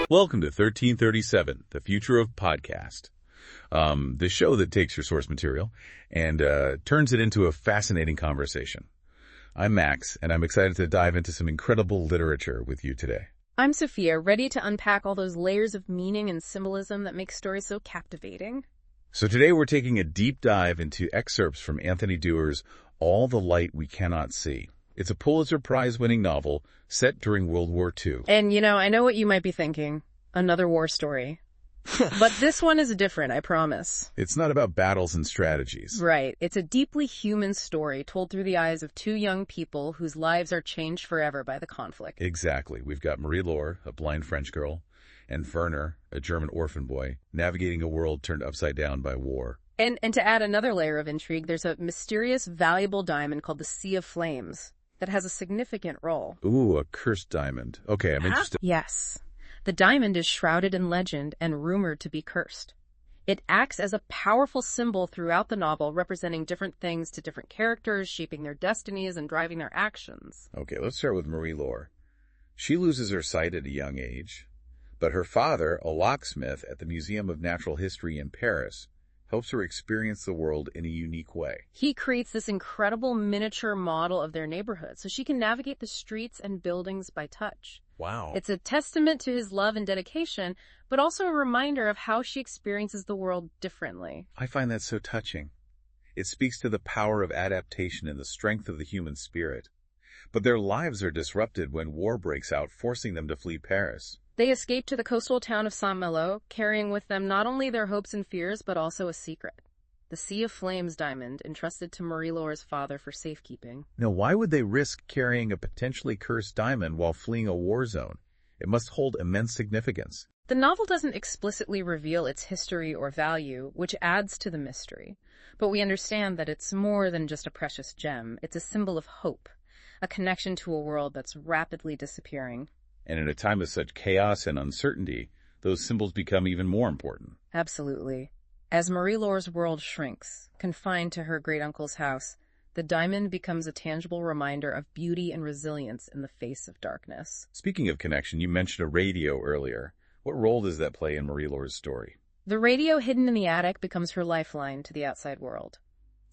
Welcome to 1337, the future of podcast. The show that takes your source material and turns it into a fascinating conversation. I'm Max, and I'm excited to dive into some incredible literature with you today. I'm Sophia, ready to unpack all those layers of meaning and symbolism that make stories so captivating. So today we're taking a deep dive into excerpts from Anthony Doerr's All the Light We Cannot See. It's a Pulitzer Prize-winning novel set during World War II. And, I know what you might be thinking. Another war story. But this one is different, I promise. It's not about battles and strategies. Right. It's a deeply human story told through the eyes of two young people whose lives are changed forever by the conflict. Exactly. We've got Marie-Laure, a blind French girl, and Werner, a German orphan boy, navigating a world turned upside down by war. And to add another layer of intrigue, there's a mysterious, valuable diamond called the Sea of Flames that has a significant role. Ooh, a cursed diamond. Okay, I'm interested. Yes. The diamond is shrouded in legend and rumored to be cursed. It acts as a powerful symbol throughout the novel, representing different things to different characters, shaping their destinies and driving their actions. Okay, let's start with Marie-Laure. She loses her sight at a young age, but her father, a locksmith at the Museum of Natural History in Paris, helps her experience the world in a unique way. He creates this incredible miniature model of their neighborhood so she can navigate the streets and buildings by touch. Wow. It's a testament to his love and dedication, but also a reminder of how she experiences the world differently. I find that so touching. It speaks to the power of adaptation and the strength of the human spirit. But their lives are disrupted when war breaks out, forcing them to flee Paris. They escape to the coastal town of Saint-Malo, carrying with them not only their hopes and fears, but also a secret. The Sea of Flames diamond, entrusted to Marie-Laure's father for safekeeping. Now, why would they risk carrying a potentially cursed diamond while fleeing a war zone? It must hold immense significance. The novel doesn't explicitly reveal its history or value, which adds to the mystery. But we understand that it's more than just a precious gem. It's a symbol of hope, a connection to a world that's rapidly disappearing. And in a time of such chaos and uncertainty, those symbols become even more important. Absolutely. As Marie-Laure's world shrinks, confined to her great-uncle's house, the diamond becomes a tangible reminder of beauty and resilience in the face of darkness. Speaking of connection, you mentioned a radio earlier. What role does that play in Marie-Laure's story? The radio hidden in the attic becomes her lifeline to the outside world.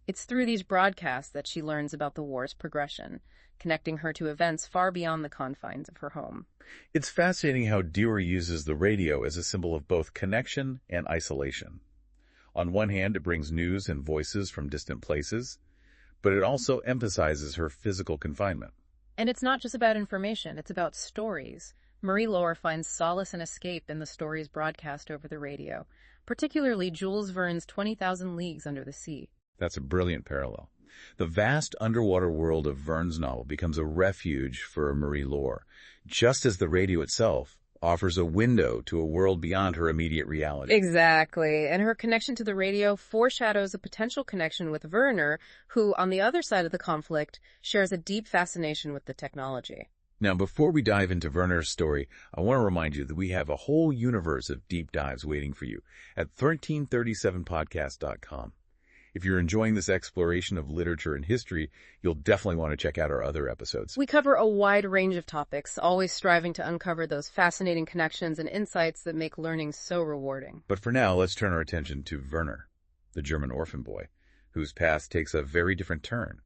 It's through these broadcasts that she learns about the war's progression, connecting her to events far beyond the confines of her home. It's fascinating how Doerr uses the radio as a symbol of both connection and isolation. On one hand, it brings news and voices from distant places, but it also emphasizes her physical confinement. And it's not just about information, it's about stories. Marie-Laure finds solace and escape in the stories broadcast over the radio, particularly Jules Verne's 20,000 Leagues Under the Sea. That's a brilliant parallel. The vast underwater world of Verne's novel becomes a refuge for Marie-Laure, just as the radio itself offers a window to a world beyond her immediate reality. Exactly. And her connection to the radio foreshadows a potential connection with Werner, who, on the other side of the conflict, shares a deep fascination with the technology. Now, before we dive into Werner's story, I want to remind you that we have a whole universe of deep dives waiting for you at 1337podcast.com. If you're enjoying this exploration of literature and history, you'll definitely want to check out our other episodes. We cover a wide range of topics, always striving to uncover those fascinating connections and insights that make learning so rewarding. But for now, let's turn our attention to Werner, the German orphan boy, whose past takes a very different turn.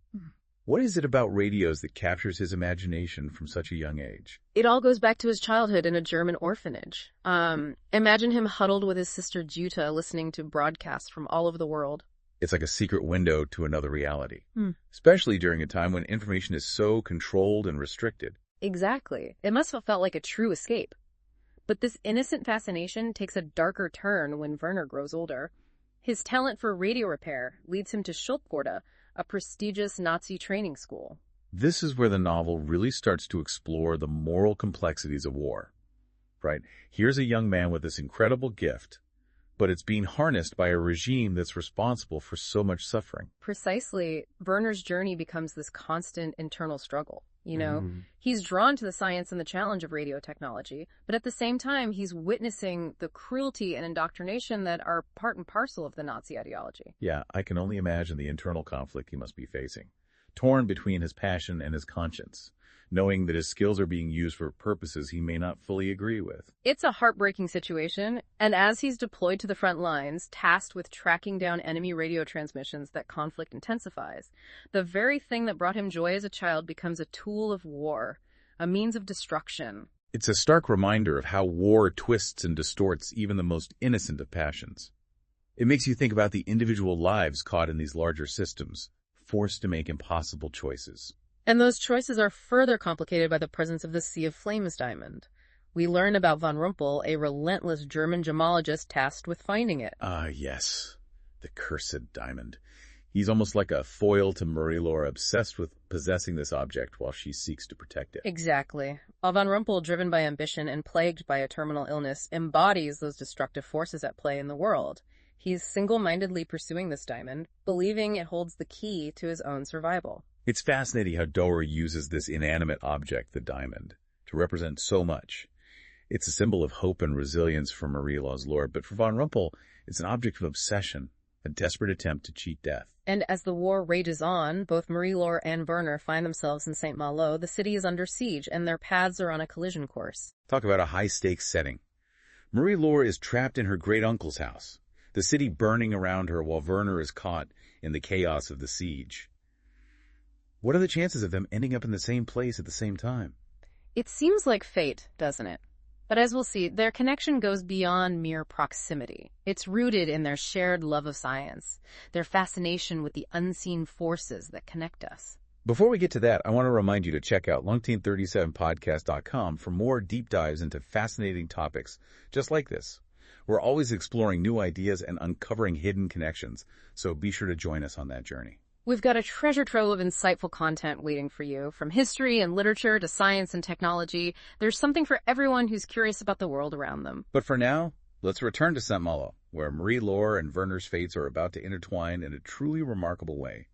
What is it about radios that captures his imagination from such a young age? It all goes back to his childhood in a German orphanage. Imagine him huddled with his sister Jutta, listening to broadcasts from all over the world. It's like a secret window to another reality, especially during a time when information is so controlled and restricted. Exactly. It must have felt like a true escape. But this innocent fascination takes a darker turn when Werner grows older. His talent for radio repair leads him to Schultgorde, a prestigious Nazi training school. This is where the novel really starts to explore the moral complexities of war. Right? Here's a young man with this incredible gift, but it's being harnessed by a regime that's responsible for so much suffering. Precisely. Werner's journey becomes this constant internal struggle. He's drawn to the science and the challenge of radio technology, but at the same time, he's witnessing the cruelty and indoctrination that are part and parcel of the Nazi ideology. Yeah, I can only imagine the internal conflict he must be facing. torn between his passion and his conscience, knowing that his skills are being used for purposes he may not fully agree with. It's a heartbreaking situation, and as he's deployed to the front lines, tasked with tracking down enemy radio transmissions, that conflict intensifies. The very thing that brought him joy as a child becomes a tool of war, a means of destruction. It's a stark reminder of how war twists and distorts even the most innocent of passions. It makes you think about the individual lives caught in these larger systems, forced to make impossible choices. And those choices are further complicated by the presence of the Sea of Flames diamond. We learn about von Rumpel, a relentless German gemologist tasked with finding it. Yes. The cursed diamond. He's almost like a foil to Marie-Laure, obsessed with possessing this object while she seeks to protect it. Exactly. While von Rumpel, driven by ambition and plagued by a terminal illness, embodies those destructive forces at play in the world. He's single-mindedly pursuing this diamond, believing it holds the key to his own survival. It's fascinating how Doerr uses this inanimate object, the diamond, to represent so much. It's a symbol of hope and resilience for Marie-Laure's lord, but for von Rumpel, it's an object of obsession, a desperate attempt to cheat death. And as the war rages on, both Marie-Laure and Werner find themselves in Saint-Malo. The city is under siege, and their paths are on a collision course. Talk about a high-stakes setting. Marie-Laure is trapped in her great-uncle's house, the city burning around her while Werner is caught in the chaos of the siege. What are the chances of them ending up in the same place at the same time? It seems like fate, doesn't it? But as we'll see, their connection goes beyond mere proximity. It's rooted in their shared love of science, their fascination with the unseen forces that connect us. Before we get to that, I want to remind you to check out lung1037podcast.com for more deep dives into fascinating topics just like this. We're always exploring new ideas and uncovering hidden connections, so be sure to join us on that journey. We've got a treasure trove of insightful content waiting for you. From history and literature to science and technology, there's something for everyone who's curious about the world around them. But for now, let's return to Saint-Malo, where Marie-Laure and Werner's fates are about to intertwine in a truly remarkable way.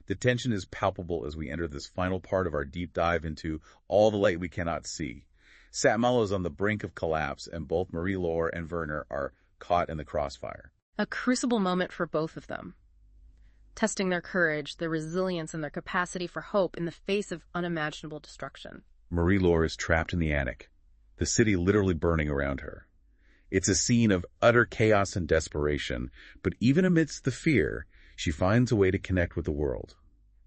The tension is palpable as we enter this final part of our deep dive into all the light we cannot see. Saint-Malo is on the brink of collapse, and both Marie-Laure and Werner are caught in the crossfire. A crucible moment for both of them, testing their courage, their resilience, and their capacity for hope in the face of unimaginable destruction. Marie-Laure is trapped in the attic, the city literally burning around her. It's a scene of utter chaos and desperation, but even amidst the fear, she finds a way to connect with the world.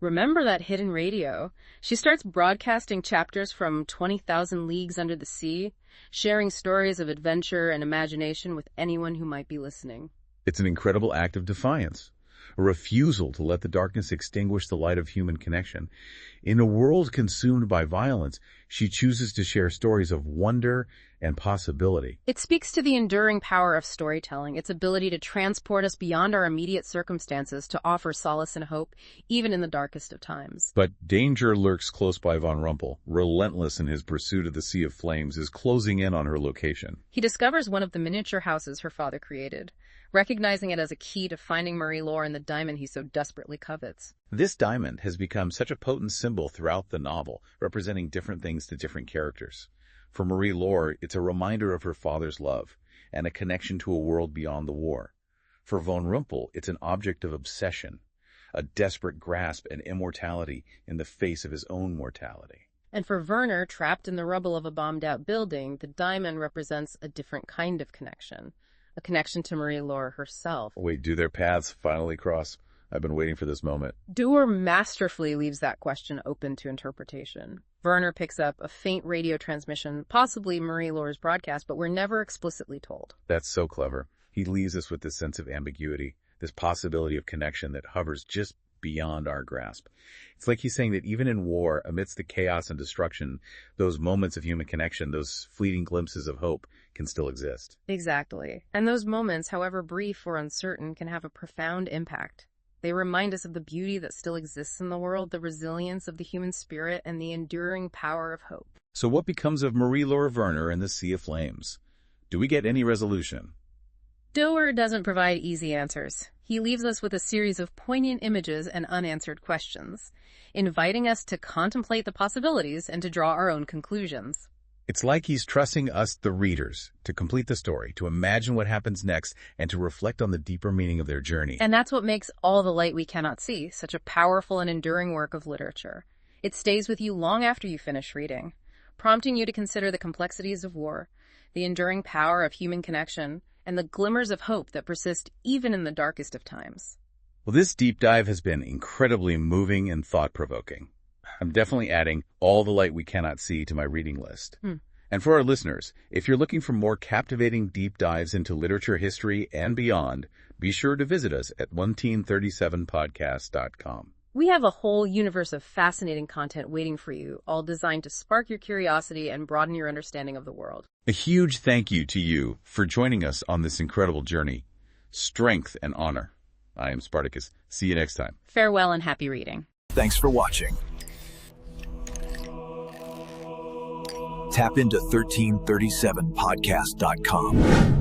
Remember that hidden radio? She starts broadcasting chapters from 20,000 Leagues Under the Sea, sharing stories of adventure and imagination with anyone who might be listening. It's an incredible act of defiance, a refusal to let the darkness extinguish the light of human connection. In a world consumed by violence, she chooses to share stories of wonder and possibility. It speaks to the enduring power of storytelling, its ability to transport us beyond our immediate circumstances, to offer solace and hope, even in the darkest of times. But danger lurks close by. Von Rumpel, relentless in his pursuit of the Sea of Flames, is closing in on her location. He discovers one of the miniature houses her father created, recognizing it as a key to finding Marie-Laure and the diamond he so desperately covets. This diamond has become such a potent symbol throughout the novel, representing different things to different characters. For Marie-Laure, it's a reminder of her father's love and a connection to a world beyond the war. For von Rumpel, it's an object of obsession, a desperate grasp and immortality in the face of his own mortality. And for Werner, trapped in the rubble of a bombed-out building, the diamond represents a different kind of connection, a connection to Marie-Laure herself. Wait, do their paths finally cross? I've been waiting for this moment. Doerr masterfully leaves that question open to interpretation. Werner picks up a faint radio transmission, possibly Marie-Laure's broadcast, but we're never explicitly told. That's so clever. He leaves us with this sense of ambiguity, this possibility of connection that hovers just beyond our grasp. It's like he's saying that even in war, amidst the chaos and destruction, those moments of human connection, those fleeting glimpses of hope, can still exist. Exactly. And those moments, however brief or uncertain, can have a profound impact. They remind us of the beauty that still exists in the world, the resilience of the human spirit, and the enduring power of hope. So what becomes of Marie-Laure Werner and the Sea of Flames? Do we get any resolution? Doerr doesn't provide easy answers. He leaves us with a series of poignant images and unanswered questions, inviting us to contemplate the possibilities and to draw our own conclusions. It's like he's trusting us, the readers, to complete the story, to imagine what happens next, and to reflect on the deeper meaning of their journey. And that's what makes All the Light We Cannot See such a powerful and enduring work of literature. It stays with you long after you finish reading, prompting you to consider the complexities of war, the enduring power of human connection, and the glimmers of hope that persist even in the darkest of times. Well, this deep dive has been incredibly moving and thought-provoking. I'm definitely adding All the Light We Cannot See to my reading list. And for our listeners, if you're looking for more captivating deep dives into literature, history, and beyond, be sure to visit us at 1937podcast.com. We have a whole universe of fascinating content waiting for you, all designed to spark your curiosity and broaden your understanding of the world. A huge thank you to you for joining us on this incredible journey. Strength and honor. I am Spartacus. See you next time. Farewell and happy reading. Thanks for watching. Tap into 1337podcast.com.